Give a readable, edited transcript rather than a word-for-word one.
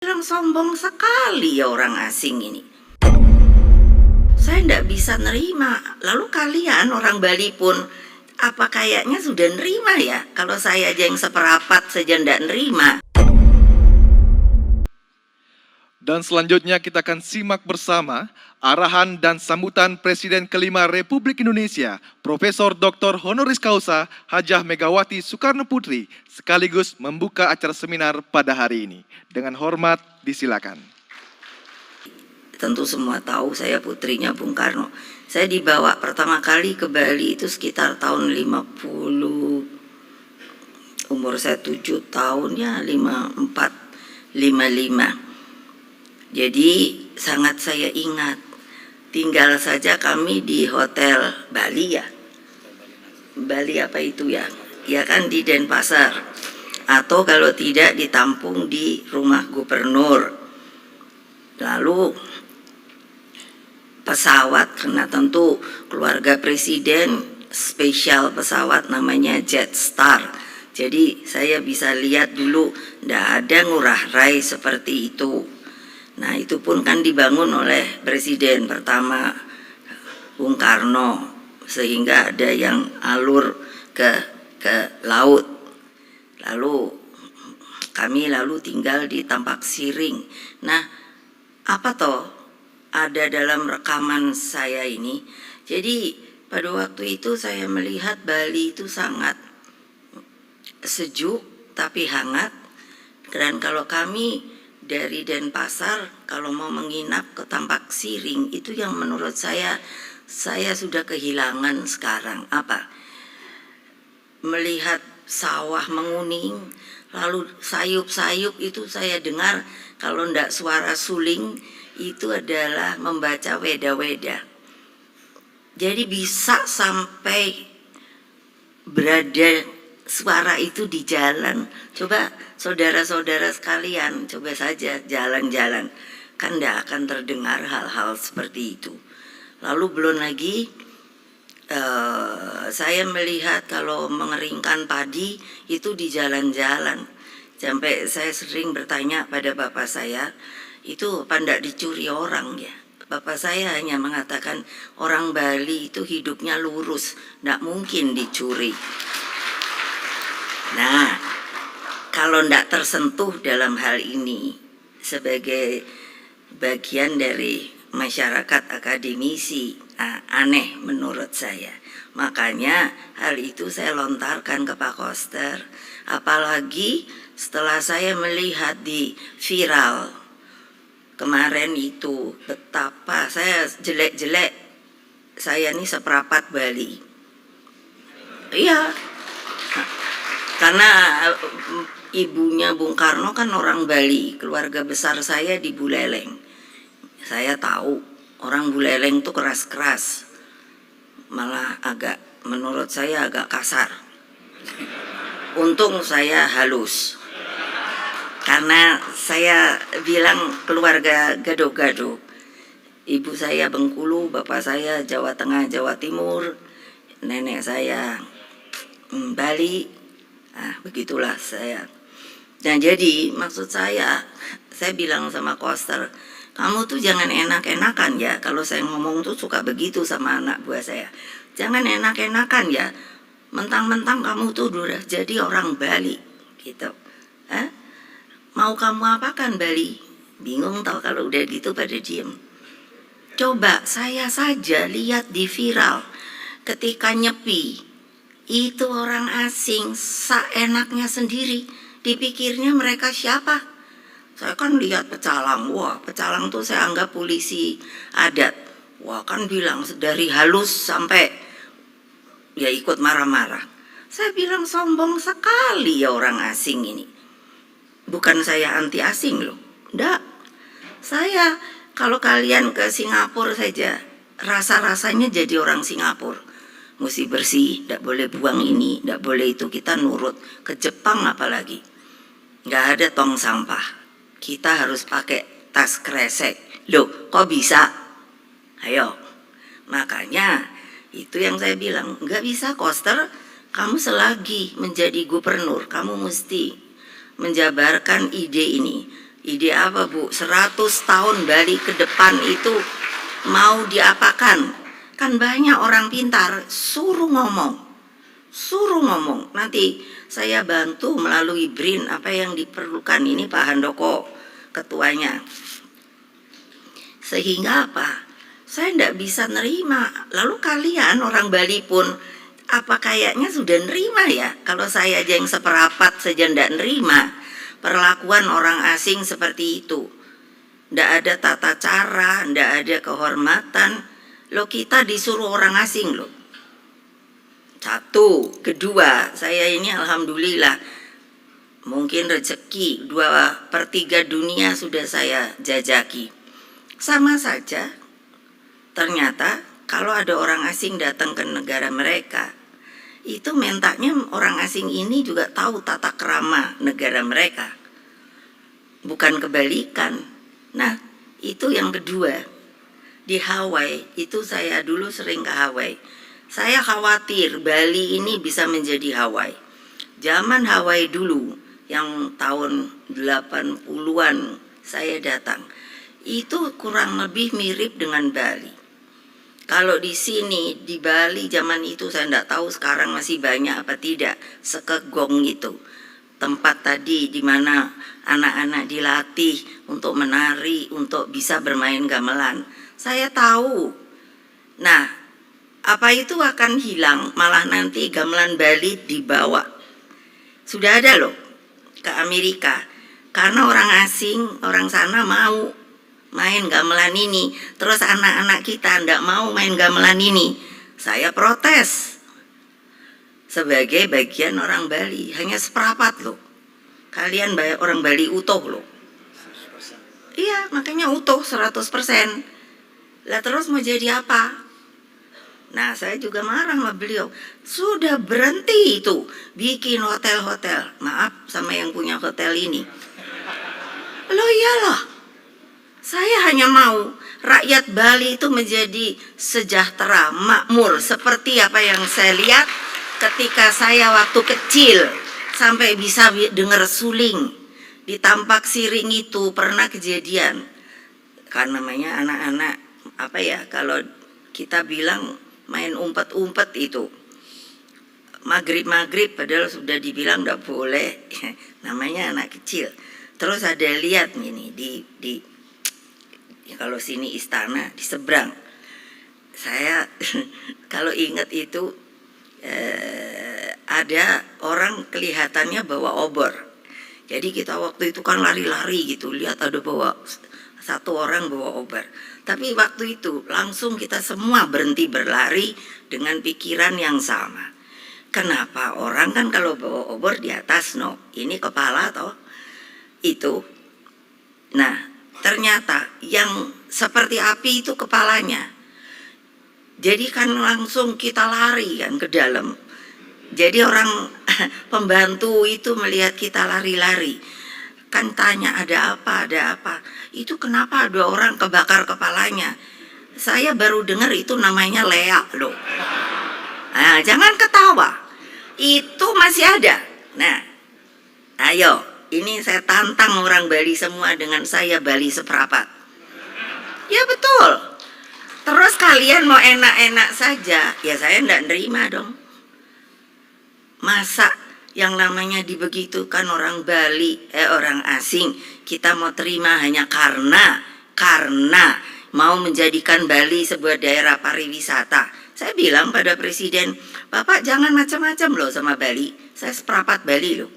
Bilang sombong sekali ya orang asing ini. Saya tidak bisa nerima. Lalu kalian orang Bali pun apa kayaknya sudah nerima ya? Kalau saya aja yang seperapat saja tidak nerima. Dan selanjutnya kita akan simak bersama arahan dan sambutan Presiden kelima Republik Indonesia, Profesor Dr. Honoris Causa Hajah Megawati Soekarno Putri, sekaligus membuka acara seminar pada hari ini. Dengan hormat, disilakan. Tentu semua tahu saya putrinya Bung Karno. Saya dibawa pertama kali ke Bali itu sekitar tahun 50. Umur saya 7 tahun ya, 54, 55. Jadi sangat saya ingat. Tinggal saja kami di Hotel Bali ya. Bali apa itu ya? Ya kan di Denpasar. Atau kalau tidak ditampung di rumah gubernur. Lalu pesawat, karena tentu keluarga presiden spesial pesawat namanya Jetstar. Jadi saya bisa lihat dulu tidak ada ngurah rai seperti itu. Nah itu pun kan dibangun oleh presiden pertama Bung Karno, sehingga ada yang alur ke laut. Lalu kami tinggal di Tampak Siring. Nah apa toh ada dalam rekaman saya ini. Jadi pada waktu itu saya melihat Bali itu sangat sejuk tapi hangat. Dan kalau kami dari Denpasar kalau mau menginap ke Tampak Siring itu yang menurut saya sudah kehilangan sekarang. Apa? Melihat sawah menguning, lalu sayup-sayup itu saya dengar, kalau ndak suara suling itu adalah membaca weda-weda. Jadi bisa sampai berada suara itu di jalan. Coba saudara-saudara sekalian, coba saja jalan-jalan, kan tidak akan terdengar hal-hal seperti itu. Lalu belum lagi saya melihat kalau mengeringkan padi itu di jalan-jalan. Sampai saya sering bertanya pada bapak saya, itu apa tidak dicuri orang ya? Bapak saya hanya mengatakan orang Bali itu hidupnya lurus, tidak mungkin dicuri. Nah, kalau tidak tersentuh dalam hal ini sebagai bagian dari masyarakat akademisi, aneh menurut saya. Makanya hal itu saya lontarkan ke Pak Koster. Apalagi setelah saya melihat di viral kemarin itu betapa saya jelek-jelek. Saya ini seperapat Bali. Iya. Karena ibunya Bung Karno kan orang Bali, keluarga besar saya di Buleleng. Saya tahu orang Buleleng tuh keras-keras, malah menurut saya agak kasar. Untung saya halus, karena saya bilang keluarga gado-gado. Ibu saya Bengkulu, bapak saya Jawa Tengah, Jawa Timur, nenek saya Bali. Begitulah saya. Nah jadi maksud saya bilang sama Koster, kamu tuh jangan enak-enakan ya. Kalau saya ngomong tuh suka begitu sama anak buah saya. Jangan enak-enakan ya. Mentang-mentang kamu tuh udah jadi orang Bali gitu. Mau kamu apakan Bali? Bingung tau kalau udah gitu pada diem. Coba saya saja lihat di viral ketika nyepi. Itu orang asing, seenaknya sendiri. Dipikirnya mereka siapa? Saya kan lihat pecalang. Wah, pecalang tuh saya anggap polisi adat. Wah, kan bilang dari halus sampai ya ikut marah-marah. Saya bilang sombong sekali ya orang asing ini. Bukan saya anti asing loh. Nggak. Saya kalau kalian ke Singapura saja, rasa-rasanya jadi orang Singapura. Mesti bersih, tidak boleh buang ini, tidak boleh itu, kita nurut. Ke Jepang apalagi, nggak ada tong sampah, kita harus pakai tas kresek. Loh, kok bisa? Ayo, makanya itu yang saya bilang, nggak bisa Koster, kamu selagi menjadi gubernur, kamu mesti menjabarkan ide ini. Ide apa Bu? 100 tahun Bali ke depan itu mau diapakan? Kan banyak orang pintar, suruh ngomong. Nanti saya bantu melalui BRIN apa yang diperlukan. Ini Pak Handoko ketuanya. Sehingga apa? Saya tidak bisa nerima. Lalu kalian orang Bali pun apa kayaknya sudah nerima ya? Kalau saya aja yang seperapat saja tidak nerima perlakuan orang asing seperti itu. Tidak ada tata cara, tidak ada kehormatan. Loh, kita disuruh orang asing loh. Satu, kedua, saya ini alhamdulillah mungkin rezeki 2/3 dunia sudah saya jajaki. Sama saja, ternyata kalau ada orang asing datang ke negara mereka, itu mintanya orang asing ini juga tahu tata krama negara mereka, bukan kebalikan. Nah, itu yang kedua. Di Hawaii, itu saya dulu sering ke Hawaii. Saya khawatir Bali ini bisa menjadi Hawaii. Zaman Hawaii dulu, yang tahun 80-an saya datang, itu kurang lebih mirip dengan Bali. Kalau di sini, di Bali zaman itu saya tidak tahu sekarang masih banyak apa tidak, Sekegong itu. Tempat tadi di mana anak-anak dilatih untuk menari, untuk bisa bermain gamelan. Saya tahu. Nah, apa itu akan hilang, malah nanti gamelan Bali dibawa. Sudah ada loh ke Amerika. Karena orang asing, orang sana mau main gamelan ini. Terus anak-anak kita tidak mau main gamelan ini. Saya protes. Sebagai bagian orang Bali, hanya seperapat loh. Kalian orang Bali utuh loh. Iya, makanya utuh 100%. Lah terus mau jadi apa? Nah, saya juga marah sama beliau. Sudah berhenti itu bikin hotel-hotel. Maaf sama yang punya hotel ini. Loh iyalah. Saya hanya mau rakyat Bali itu menjadi sejahtera, makmur. Seperti apa yang saya lihat ketika saya waktu kecil. Sampai bisa dengar suling. Di Tampak Siring itu pernah kejadian. Kan namanya anak-anak, apa ya, kalau kita bilang main umpet-umpet itu maghrib padahal sudah dibilang tidak boleh namanya anak kecil. Terus ada lihat ini di kalau sini istana di seberang, saya kalau ingat itu ada orang kelihatannya bawa obor. Jadi kita waktu itu kan lari-lari gitu, lihat ada bawa satu orang bawa obor. Tapi waktu itu langsung kita semua berhenti berlari dengan pikiran yang sama. Kenapa? Orang kan kalau bawa obor di atas, no, ini kepala toh itu. Nah, ternyata yang seperti api itu kepalanya. Jadi kan langsung kita lari kan ke dalam. Jadi orang pembantu itu melihat kita lari-lari, kan tanya ada apa. Itu kenapa ada orang kebakar kepalanya? Saya baru dengar itu namanya leak loh. Nah, jangan ketawa. Itu masih ada. Nah, ayo, ini saya tantang orang Bali semua dengan saya Bali seperapat. Ya betul. Terus kalian mau enak-enak saja, ya saya enggak nerima dong. Masa yang namanya dibegitukan orang Bali, orang asing, kita mau terima hanya karena mau menjadikan Bali sebuah daerah pariwisata. Saya bilang pada Presiden, Bapak jangan macam-macam loh sama Bali. Saya seperapat Bali loh.